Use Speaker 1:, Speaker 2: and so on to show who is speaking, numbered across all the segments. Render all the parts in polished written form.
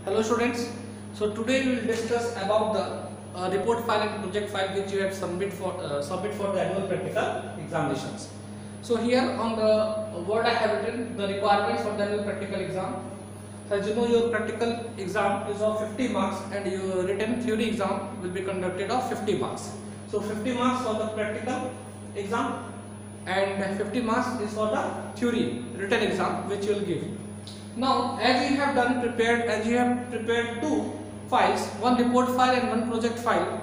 Speaker 1: Hello students. So today we will discuss about the report file and project file which you have submit for the annual practical examinations. So here on the word I have written the requirements for the annual practical exam. So as you know, your practical exam is of 50 marks and your written theory exam will be conducted of 50 marks. So 50 marks for the practical exam and 50 marks is for the theory written exam which you will give. Now, as you have prepared two files, one report file and one project file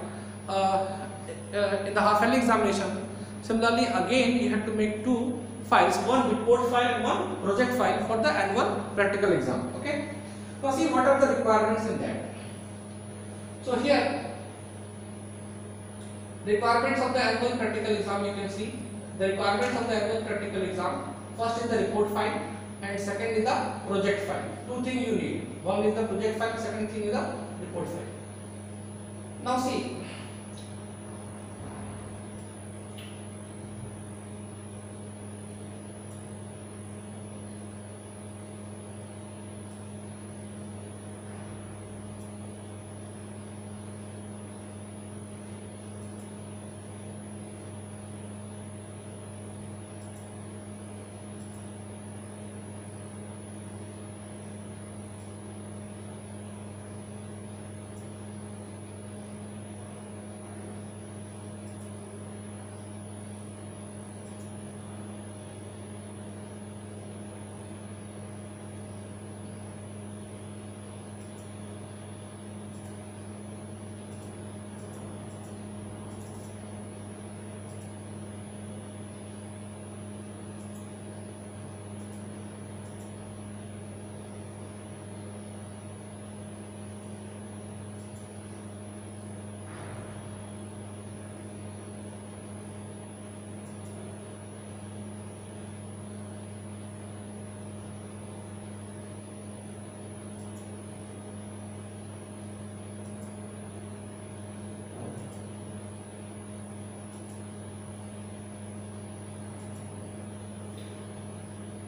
Speaker 1: in the half-yearly examination. Similarly, again you have to make two files, one report file and one project file for the annual practical exam. Okay. Now, see what are the requirements in that. So here, the requirements of the annual practical exam, you can see the requirements of the annual practical exam. First is the report file and second is the project file. Two things you need. One is the project file, second thing is the report file. Now see,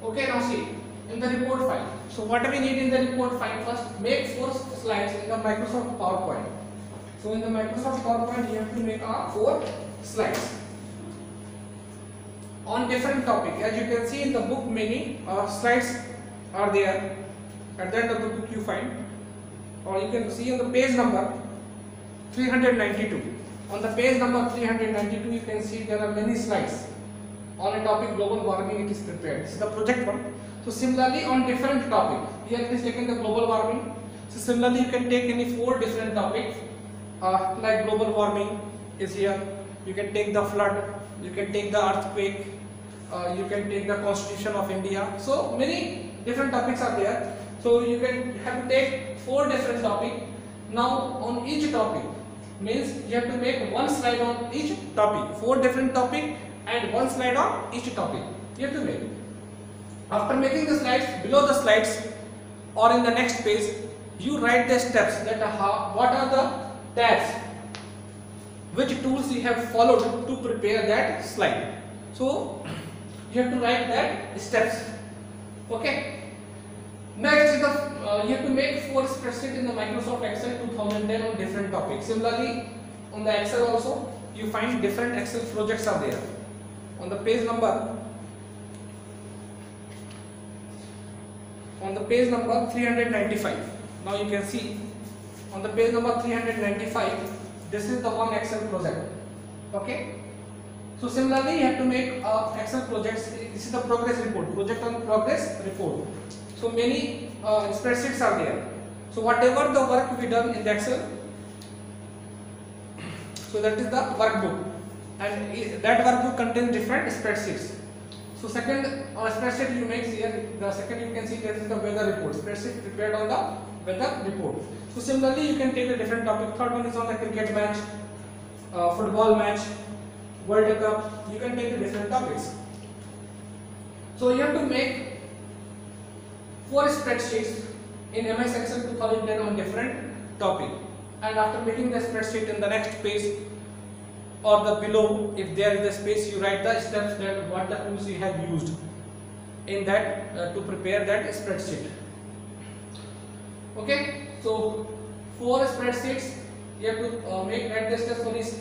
Speaker 1: okay, now see, in the report file. So what we need in the report file, first make 4 slides in the Microsoft PowerPoint. So in the Microsoft PowerPoint you have to make 4 slides on different topic. As you can see in the book, many slides are there. At the end of the book you find, or you can see on the page number 392. On the page number 392 you can see there are many slides. On a topic global warming it is prepared. This is the project one. So similarly on different topic, here it is taken the global warming. So similarly you can take any 4 different topics like global warming is here. You can take the flood, you can take the earthquake, you can take the Constitution of India. So many different topics are there. So you can have to take 4 different topics. Now on each topic means you have to make 1 slide on each topic. 4 different topics and 1 slide on each topic you have to make. After making the slides, below the slides or in the next page you write the steps that what are the tabs, which tools you have followed to prepare that slide. So you have to write that steps. Okay. Next is you have to make 4 spreadsheets in the Microsoft Excel 2010 on different topics. Similarly on the Excel also you find different Excel projects are there. On the page number 395. Now you can see on the page number 395, this is the one Excel project. Okay. So similarly you have to make Excel projects. This is the progress report, project on progress report. So many spreadsheets are there. So whatever the work we done in the Excel, so that is the workbook. And that workbook contains different spreadsheets. So second spreadsheet you make here, the second you can see that is the weather report, spreadsheet prepared on the weather report. So similarly you can take a different topic. Third one is on the cricket match, football match, World Cup. You can take the different topics. So you have to make 4 spreadsheets in MS Excel 2010 on different topic. And after making the spreadsheet, in the next page or the below, if there is a space, you write the steps that what the tools you have used in that to prepare that spreadsheet. Okay. So 4 spreadsheets you have to write the steps for each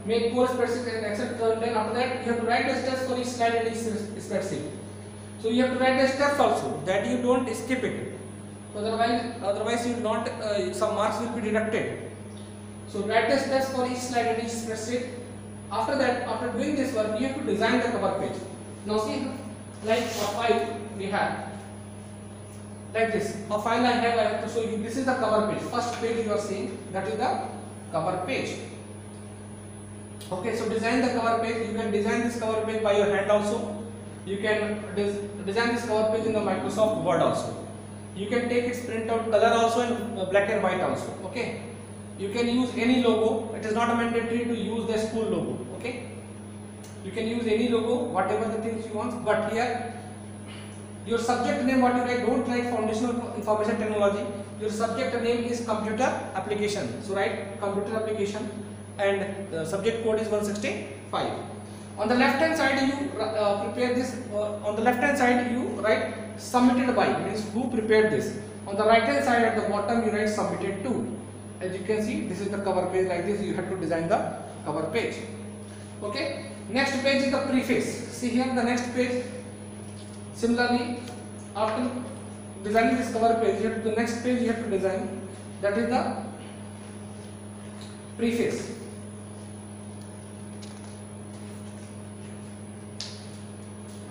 Speaker 1: make 4 spreadsheets in Excel. Then after that you have to write the steps for each slide and each spreadsheet. So you have to write the steps also, that you don't skip it. Otherwise you will not some marks will be deducted. So write the steps for each slide and each spreadsheet. After that, after doing this work, you have to design the cover page. Now see, like a file we have, like this. A file I have to show you. This is the cover page. First page you are seeing, that is the cover page. Okay, so design the cover page. You can design this cover page by your hand also. You can design this cover page in the Microsoft Word also. You can take its printout color also and black and white also. Okay. You can use any logo. It is not mandatory to use the school logo. Okay. You can use any logo, whatever the things you want. But here, your subject name, what you write, don't write foundational information technology. Your subject name is computer application. So write computer application, and the subject code is 165. On the left hand side, you prepare this. On the left hand side, you write submitted by, means who prepared this. On the right hand side at the bottom, you write submitted to. As you can see, this is the cover page. Like this, you have to design the cover page. Okay. Next page is the preface. See here, the next page. Similarly, after designing this cover page, the next page you have to design. That is the preface.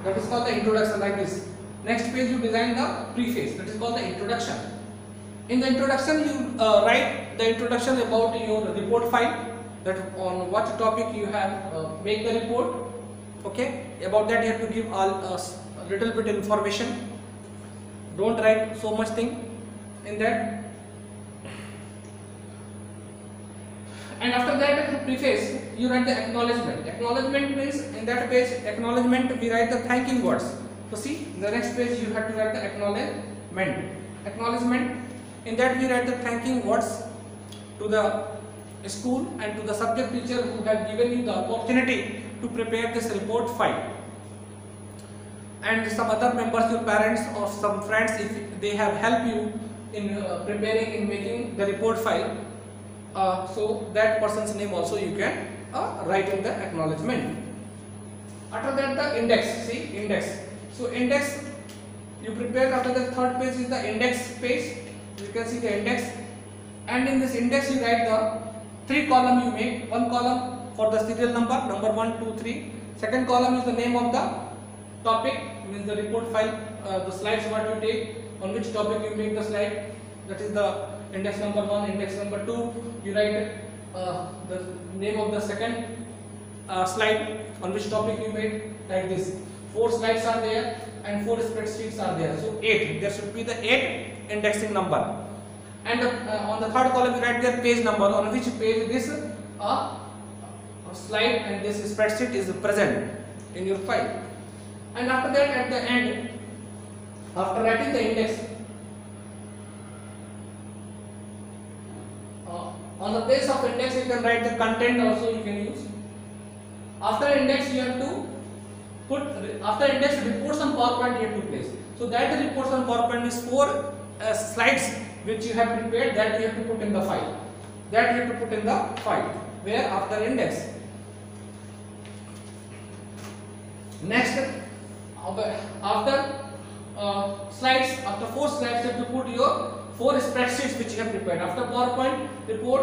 Speaker 1: That is called the introduction, like this. Next page you design the preface. That is called the introduction. In the introduction, you write the introduction about your report file. That on what topic you have make the report. Okay. About that you have to give all a little bit information. Don't write so much thing in that. And after that preface, you write the acknowledgement. Acknowledgement means in that page, acknowledgement we write the thanking words. So see, in the next page you have to write the acknowledgement. Acknowledgement, in that we write the thanking words to the school and to the subject teacher who have given you the opportunity to prepare this report file. And some other members, your parents or some friends, if they have helped you in preparing, in making the report file. So that person's name also you can write in the acknowledgement. After that the index, see index. So index you prepare. After the third page is the index page. You can see the index, and in this index you write the 3 column you make. One column for the serial number 1, 2, 3. Second column is the name of the topic, means the report file, the slides what you take, on which topic you make the slide. That is the index number 1, index number 2. You write the name of the second slide, on which topic you made, like this. 4 slides are there and 4 spreadsheets are there. So 8. There should be the 8 indexing number. And on the third column you write their page number, on which page this slide and this spreadsheet is present in your file. And after that, at the end, after writing the index, on the place of index you can write the content also you can use. After index you have to put, after index reports on PowerPoint you have to place. So that the reports on PowerPoint is 4 slides which you have prepared, that you have to put in the file. That you have to put in the file. Where? After index. Next, after slides, after 4 slides you have to put your 4 spreadsheets which you have prepared. After PowerPoint report,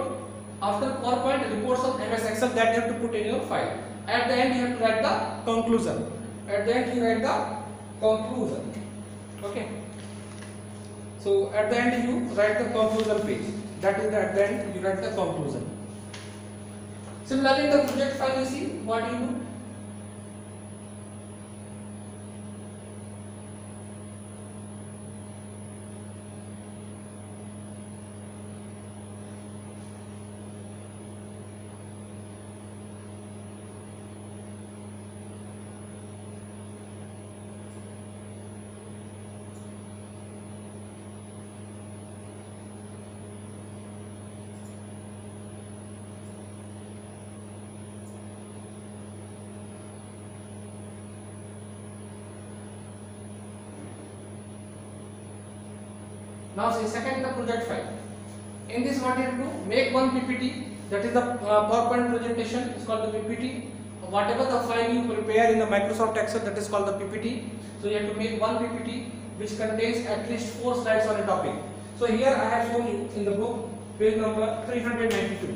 Speaker 1: after PowerPoint reports of MS Excel, that you have to put in your file. At the end you have to write the conclusion. At the end you write the conclusion. Okay. So at the end you write the conclusion page. That is at the end you write the conclusion. Similarly in the project file you see what you do. Now see second the project file. In this, what you have to make one PPT, that is the PowerPoint presentation, is called the PPT. Whatever the file you prepare in the Microsoft Excel, that is called the PPT. So you have to make one PPT which contains at least 4 slides on a topic. So here I have shown you in the book, page number 392.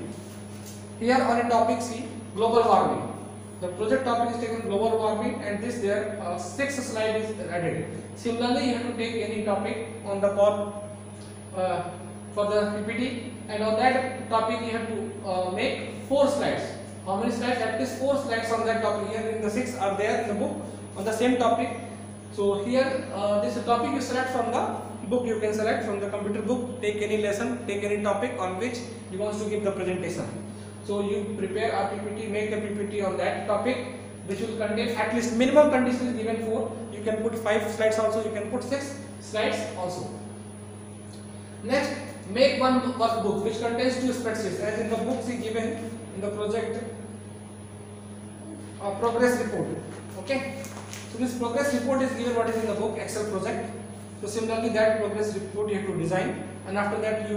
Speaker 1: Here on a topic, see, global warming. The project topic is taken global warming, and this there 6 slides is added. Similarly, you have to take any topic on the for the PPT, and on that topic you have to make 4 slides. How many slides? At least 4 slides on that topic. Here in the 6 are there in the book on the same topic. So here this topic you select from the book, you can select from the computer book, take any lesson, take any topic on which you want to give the presentation. So you prepare a PPT, make a PPT on that topic, which will contain at least minimum condition is given 4. You can put 5 slides also, you can put 6 slides also. Next, make one workbook which contains 2 spreadsheets, as in the books is given in the project progress report. Okay, so this progress report is given what is in the book Excel project. So similarly, that progress report you have to design, and after that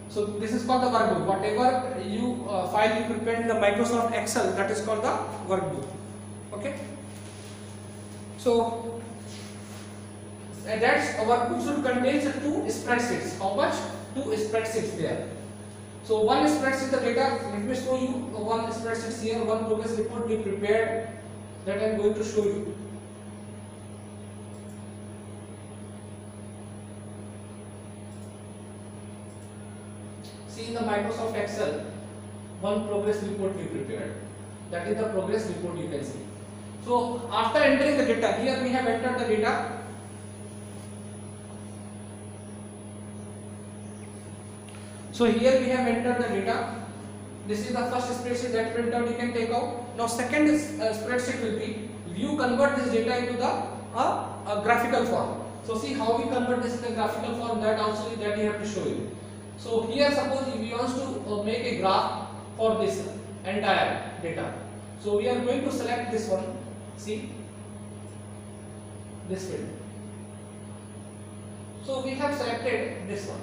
Speaker 1: so this is called the workbook. Whatever you file you prepared in the Microsoft Excel, that is called the workbook. Okay, so that's our workbook should contain 2 spreadsheets. How much? 2 spreadsheets there. So one spreadsheet the data. Let me show you one spreadsheet here. One progress report we prepared that I am going to show you. See, in the Microsoft Excel, one progress report we prepared. That is the progress report you can see. So after entering the data, here we have entered the data. So here we have entered the data. This is the first spreadsheet that printout you can take out. Now second spreadsheet will be, you convert this data into the a graphical form. So see how we convert this in the graphical form, that also that you have to show you. So here suppose if we want to make a graph for this entire data. So we are going to select this one. See this field. So we have selected this one.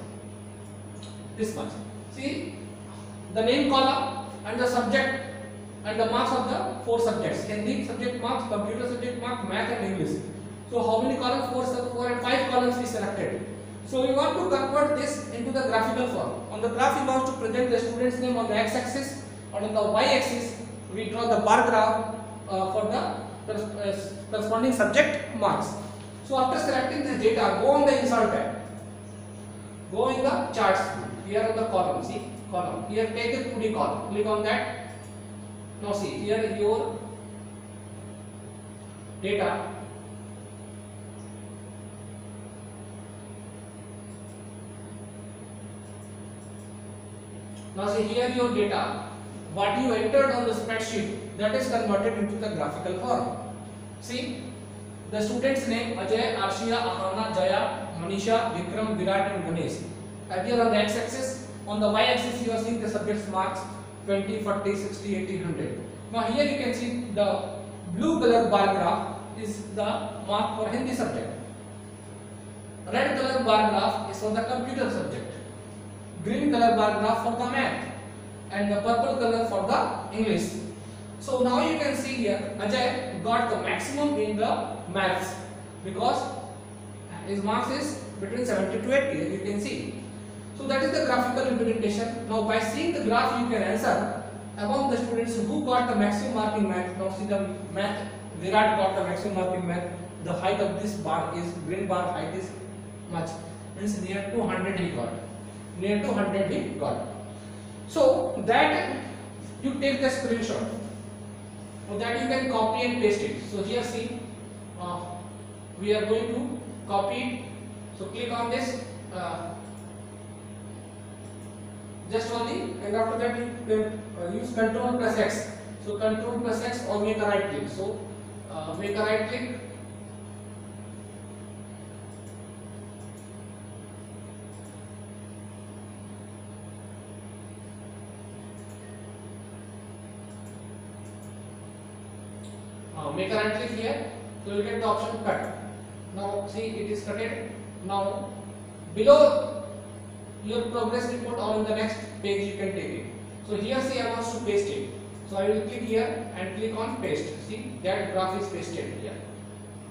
Speaker 1: This much. See the name column and the subject and the marks of the 4 subjects. Hindi subject marks, computer subject mark, math and English. So how many columns? 4 and 5 columns we selected. So we want to convert this into the graphical form. On the graph we want to present the student's name on the x-axis, and on the y-axis we draw the bar graph for the corresponding subject marks. So after selecting this data, go on the insert tab. Go in the charts. Here on the column, see column. Here take a 2D column. Click on that. Now see here your data. Now see here your data. What you entered on the spreadsheet, that is converted into the graphical form. See the student's name Ajay, Arshia, Ahana, Jaya, Manisha, Vikram, Virat and Ganesh. Here on the x-axis, on the y-axis you are seeing the subject's marks 20, 40, 60, 80, 100. Now here you can see the blue color bar graph is the mark for Hindi subject. Red color bar graph is for the computer subject. Green color bar graph for the math, and the purple color for the English. So now you can see here Ajay got the maximum in the maths because his marks is between 70 to 80, as you can see. So that is the graphical representation. Now by seeing the graph you can answer among the students who got the maximum mark in math. Now see the math, Virat got the maximum mark in math. The height of this bar is, green bar height is much, means near 200 he got. Near 200 he got. So that you take the screenshot. So that you can copy and paste it. So here see, we are going to copy it. So click on this. Just only, and after that you can use Ctrl plus X. So Ctrl plus X or make a right click. So make a right click. Make a right click here. So you get the option cut. Now see it is cutted. Now below your progress report, or in the next page you can take it. So here say I want to paste it. So I will click here and click on paste. See, that graph is pasted here.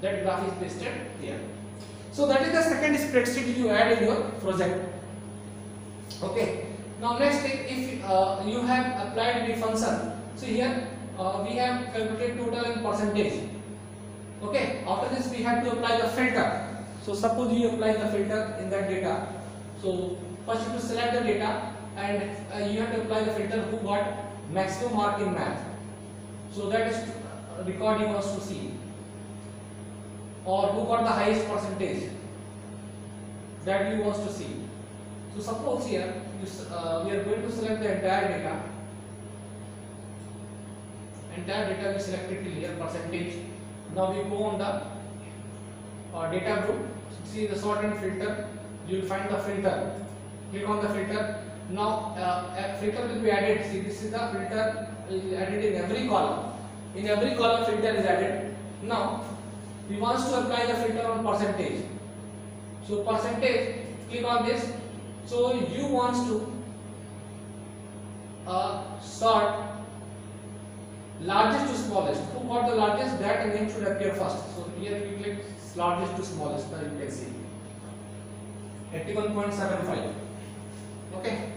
Speaker 1: That graph is pasted here. So that is the second spreadsheet you add in your project. Okay. Now next thing, if you have applied the function. So here we have calculated total and percentage. Okay. After this we have to apply the filter. So suppose you apply the filter in that data. So first you have to select the data and you have to apply the filter who got maximum mark in math. So that is record you wants to see, or who got the highest percentage, that you wants to see. So suppose here we are going to select the entire data. Entire data we selected till here percentage. Now we go on the data group. See the sort and filter. You will find the filter. Click on the filter. Now a filter will be added. See, this is the filter added in every column. In every column filter is added. Now we want to apply the filter on percentage. So percentage, click on this. So you want to sort largest to smallest. Who got the largest, that name should appear first. So here we click largest to smallest. Now you can see 81.75. Okay.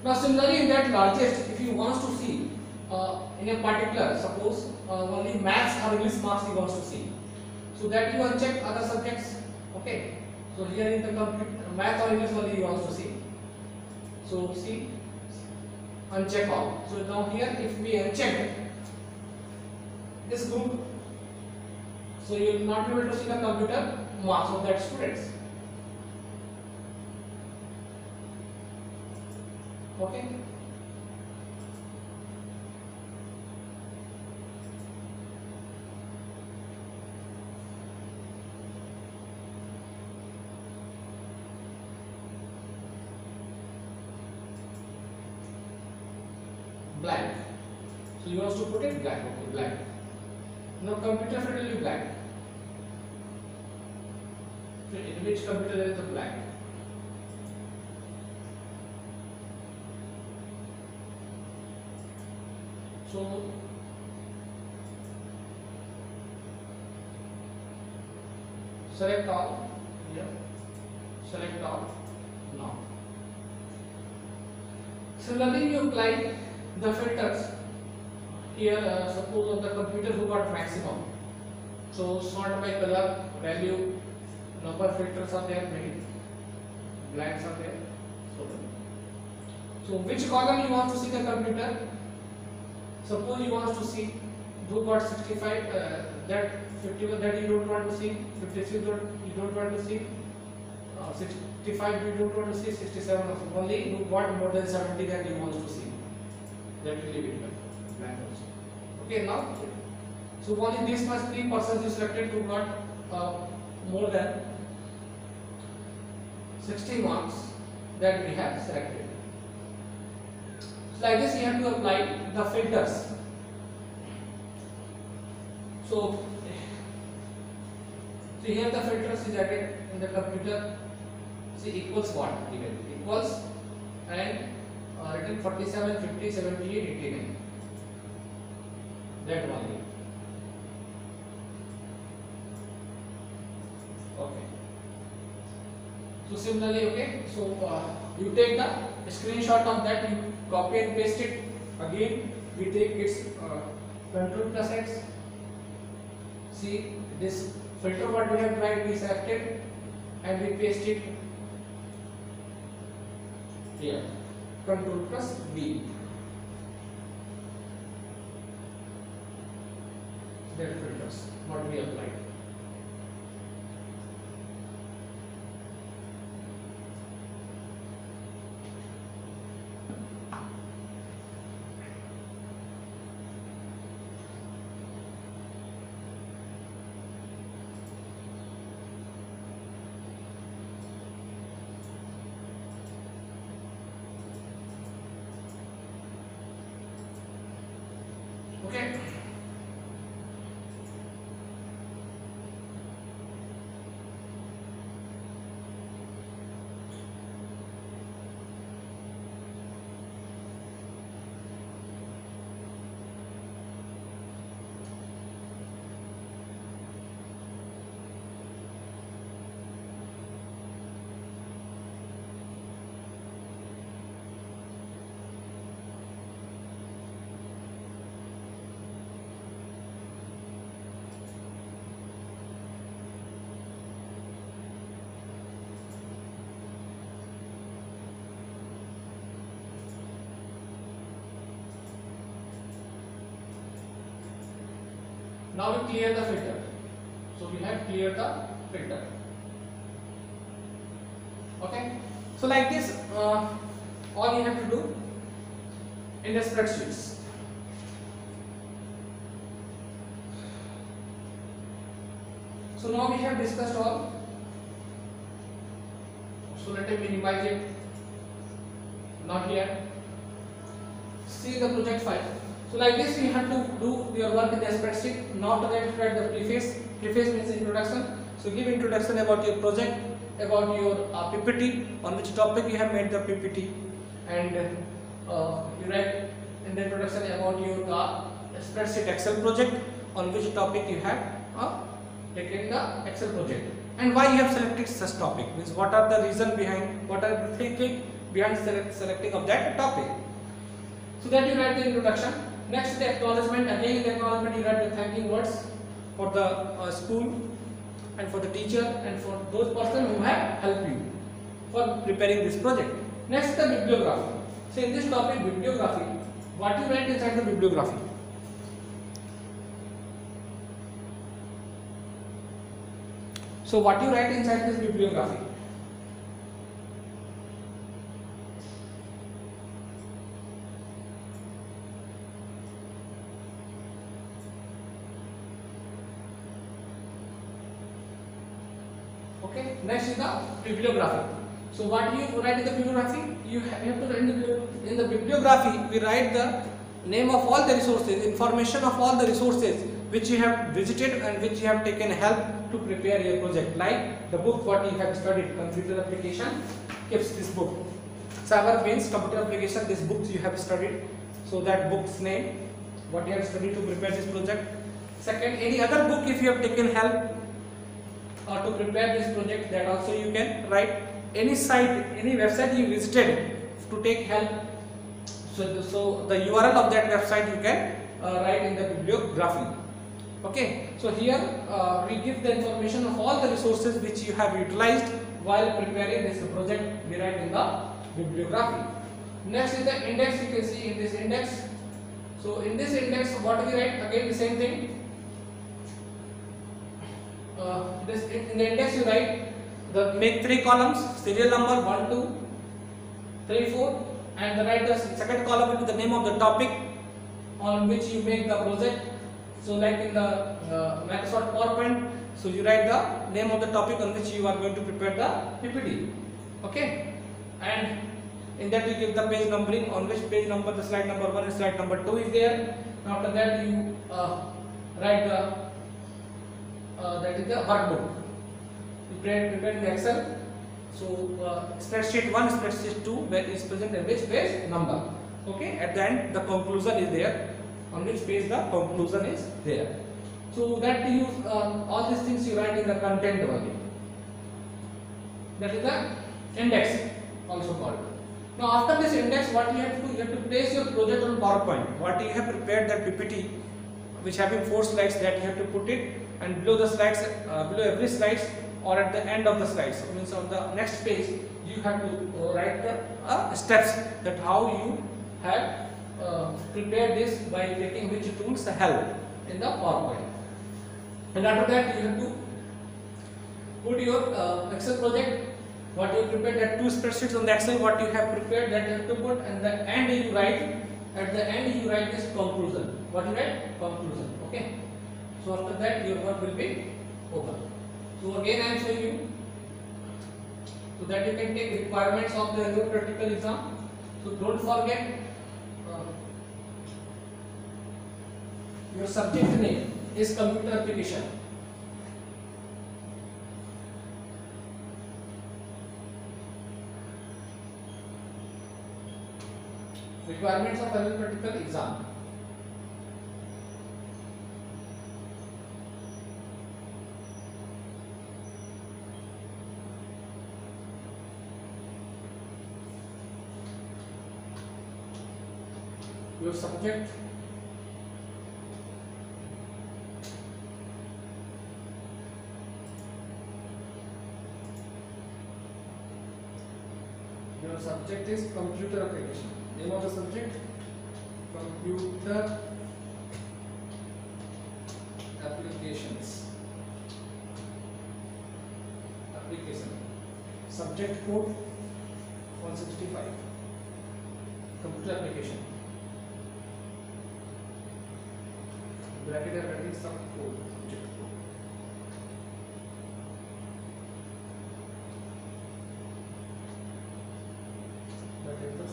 Speaker 1: Now similarly in that largest, if you want to see in a particular, suppose only maths or English marks you want to see, so that you uncheck other subjects. Okay. So here in the math or English only you want to see. So see, uncheck all. So now here if we uncheck this group, so you will not be able to see the computer marks of that students. Okay. Blank. So you want to put it blank. Okay, blank. Now computer field will be blank. So in which computer there is a blank? So select all. Here. Select all. Now. Similarly, you apply the filters here. Suppose on the computer who got maximum. So sort by color, value, number filters are there, many blanks are there. So which column you want to see the computer? Suppose you want to see who got 65, that 51 that you don't want to see, 56 you don't want to see, 65 you don't want to see, 67 only who got more than 70 that you want to see. That will leave it blank also. Okay, now so only this much 3 persons you selected who got more than 60 marks that we have selected. So like this you have to apply the filters. So here the filters is added in the computer. See equals what? Given equals and written 47, 50, 78, 89. That one. Okay. So similarly, okay. So you take the screenshot of that, you copy and paste it. Again, we take its Control plus X. See this filter what we have tried, we selected and we paste it here. Control plus V. That filters what we applied. Okay. Now we clear the filter. So we have cleared the filter. Okay. So like this, all you have to do in the spreadsheets. So now we have discussed all. So let me minimize it. Not here. See the project file. So like this, you have to do your work in the spreadsheet. Now to that, write the preface. Preface means introduction. So give introduction about your project, about your PPT, on which topic you have made the PPT, and you write in the introduction about your spreadsheet Excel project, on which topic you have taken the Excel project, and why you have selected such topic. Means what are the reason behind, what are the thinking behind selecting of that topic. So that you write the introduction. Next, the acknowledgement. Again in the acknowledgement you write the thanking words for the school and for the teacher and for those persons who have helped you for preparing this project. Next, the bibliography. So in this topic, bibliography, what you write inside the bibliography? So what you write inside this bibliography? Okay. Next is the bibliography. So what you write in the bibliography? You have to write in the bibliography. We write the name of all the resources, information of all the resources which you have visited and which you have taken help to prepare your project. Like the book what you have studied, computer application, keeps this book. Cyber means computer application. This books you have studied. So that book's name, what you have studied to prepare this project. Second, any other book if you have taken help to prepare this project, that also you can write. Any site, any website you visited to take help, so the URL of that website you can write in the bibliography. Okay, so here we give the information of all the resources which you have utilized while preparing this project. We write in the bibliography. Next is the index. You can see in this index. So in this index, what we write? Again the same thing. In the index you write make 3 columns, serial number 1, 2, 3, 4, and write the second column into the name of the topic on which you make the project. So like in the Microsoft PowerPoint, so you write the name of the topic on which you are going to prepare the PPT. Okay, and in that you give the page numbering, on which page number the slide number 1 and slide number 2 is there. After that you write the that is the workbook. You prepare in Excel. So spreadsheet 1, spreadsheet 2 where is present in which page number. Okay, at the end the conclusion is there, on which page the conclusion is there. So that you all these things you write in the content only. That is the index also called. Now after this index, what you have to do, you have to place your project on PowerPoint. What you have prepared that PPT, which having 4 slides, that you have to put it, and below the slides, below every slides or at the end of the slides, means on the next page, you have to write the steps that how you have prepared this by taking which tools help in the PowerPoint. And after that you have to put your Excel project, what you prepared, that 2 spreadsheets on the Excel, what you have prepared, that you have to put, and the end you write, at the end you write this conclusion. What you write? Conclusion. Okay. So after that your work will be over. So again I am showing you, so that you can take requirements of the your practical exam. So don't forget your subject name is computer application. Requirements of every practical exam. Your subject, your subject is computer application. Name of the subject, computer applications. Application. Subject code 165. Computer application. Bracket है writing some code. Subject code. That is the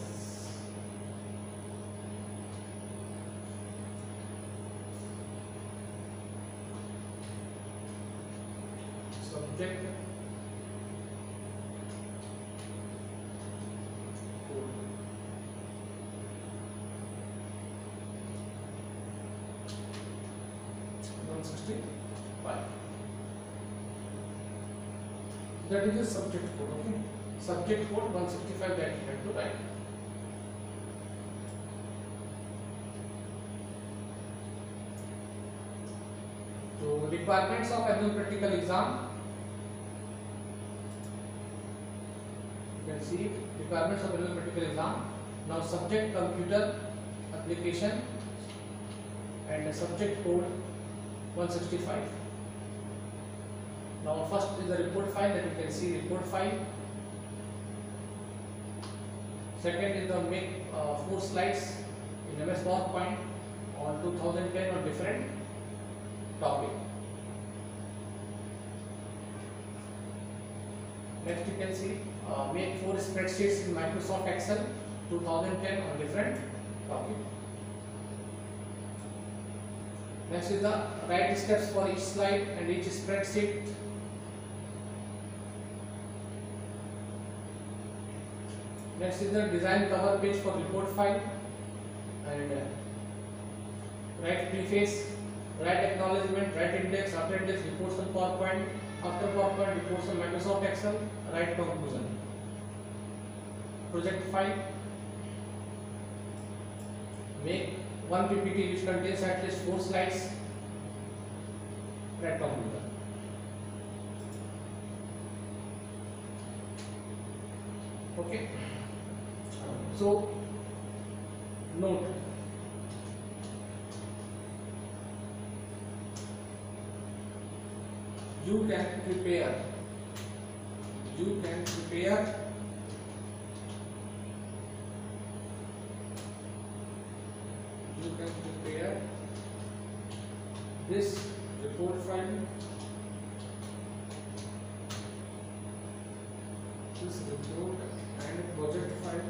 Speaker 1: subject code. That is the subject code. Okay, subject code 165 that you have to write. So requirements of annual practical exam. You can see requirements of annual practical exam. Now subject computer application and the subject code 165. Now first is the report file, that you can see report file. Second is the make 4 slides in MS PowerPoint on 2010 on different topic. Next you can see make 4 spreadsheets in Microsoft Excel 2010 on different topic. Next is the write steps for each slide and each spreadsheet. Next is the design cover page for report file and write preface, write acknowledgement, write index, after index reports on PowerPoint, after PowerPoint reports on Microsoft Excel, write conclusion. Project file, make 1 PPT which contains at least 4 slides, write conclusion. Okay. So note, you can prepare this report file, this report and project file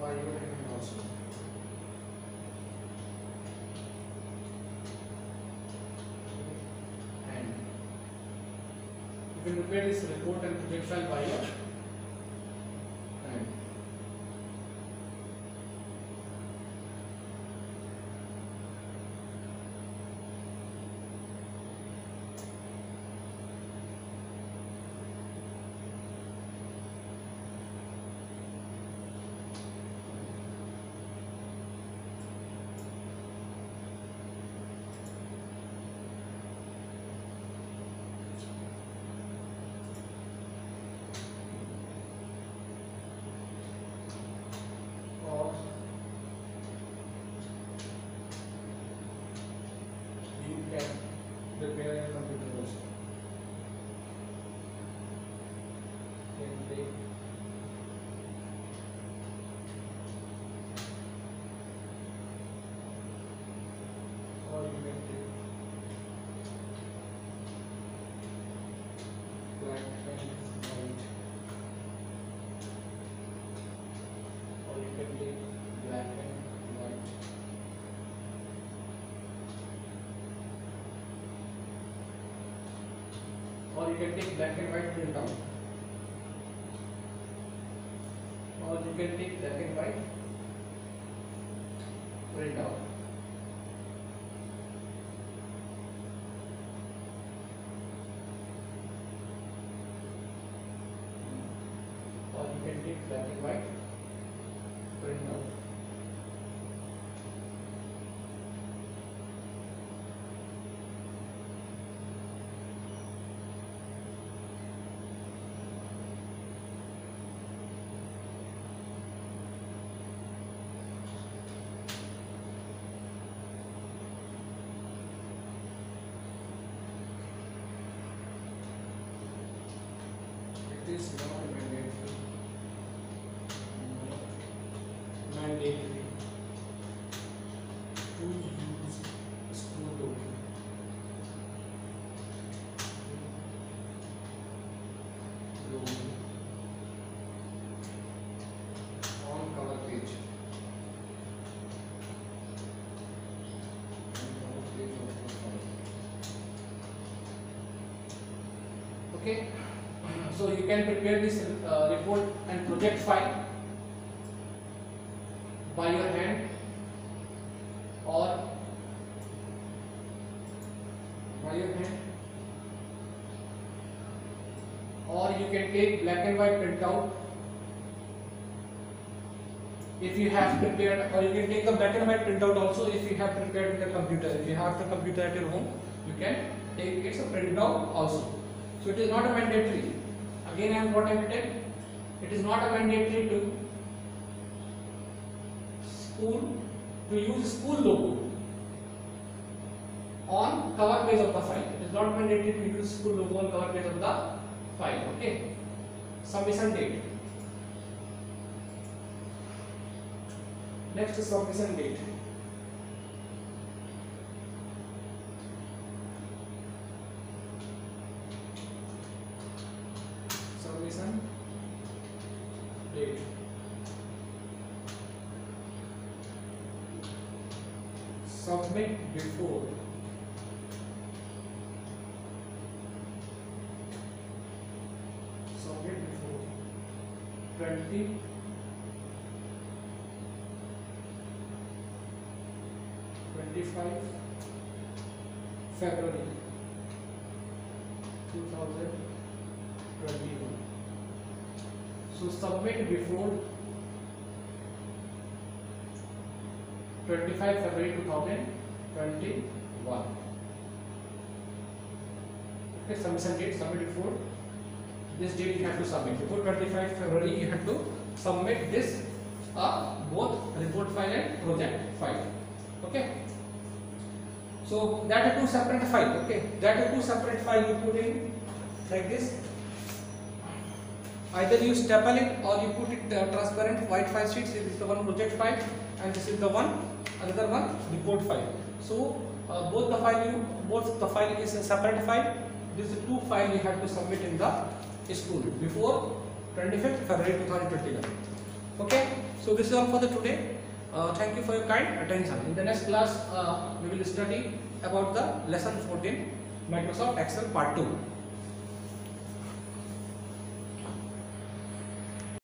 Speaker 1: by your hand also. And you can prepare this report and project file by your hand. Prepare your computer also. Or you can take black and white, or you can take black and white. Or you can take black and white printout, or you can take black and white printout. Or you can take black and white printout. It is not mandatory. Not mandatory to use school logo. On cover page. Okay, so you can prepare this report and project file by your hand or you can take black and white printout if you have prepared, or you can take the black and white printout also if you have prepared in the computer. If you have the computer at your home, you can take its printout also. So it is not a mandatory. Again, I am what I am telling. It is not a mandatory to use school logo on cover page of the file. It is not mandatory to use school logo on cover page of the file. Okay. Submission date. Next is submission date. Submission date. Submit before submit before 25 February 2021. So submit before 25 February 2021. Okay, submission date, submit before this date you have to submit. Before 25 February you have to submit this both report file and project file. Okay. So that are two separate files. Okay, that are two separate files you put in like this. Either you staple it or you put it transparent white file sheets. This is the one project file and this is the one another one report file. So both the file is a separate file. These two files you have to submit in the school before 25th February 2021. Okay, so this is all for the today. Thank you for your kind attention. In the next class, we will study about the lesson 14, Microsoft Excel part 2.